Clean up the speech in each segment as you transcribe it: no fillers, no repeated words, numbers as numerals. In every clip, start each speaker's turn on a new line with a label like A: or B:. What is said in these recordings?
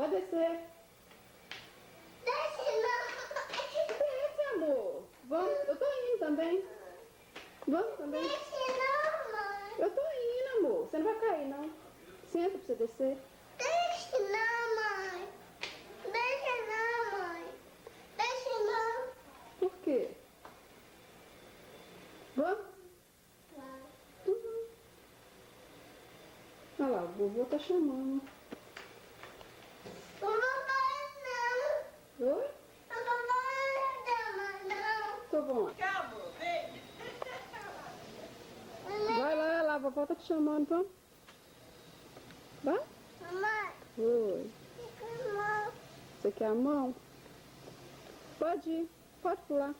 A: Pode descer.
B: Desce não.
A: Desce, amor. Vamos, eu tô indo também. Vamos também.
B: Desce não, mãe.
A: Eu tô indo, amor. Você não vai cair, não. Senta pra você descer.
B: Desce não, mãe. Desce não, mãe. Desce não.
A: Por quê? Vamos? Uhum. Olha lá, o vovô tá chamando.
B: Não vai não.
A: Oi?
B: Não vai não.
A: Tô bom.
C: Calma, vem.
A: Vai lá, a vovó tá te chamando, vamos? Vai?
B: Mamãe,
A: Oi.
B: fica mal.
A: Você quer a mão? Pode ir, pode pular.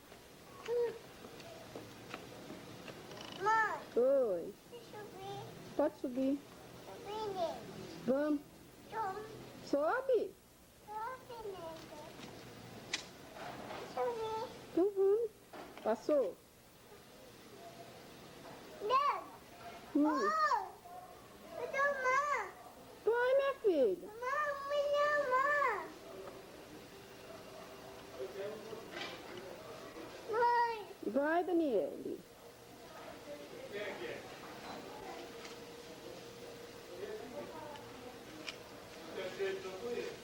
B: Mãe,
A: Oi.
B: deixa eu ver.
A: Pode subir.
B: Subir nele.
A: Vamos. Sobe.
B: Sobe nele. Deixa eu ver.
A: Então vamos. Passou?
B: Deus.
A: Hum.
B: Oh, mamãe.
A: Vai, minha filha.
B: Mamãe. Mãe.
A: Vai, Daniele.
D: Quem é que é? Você é cheio de tudo isso?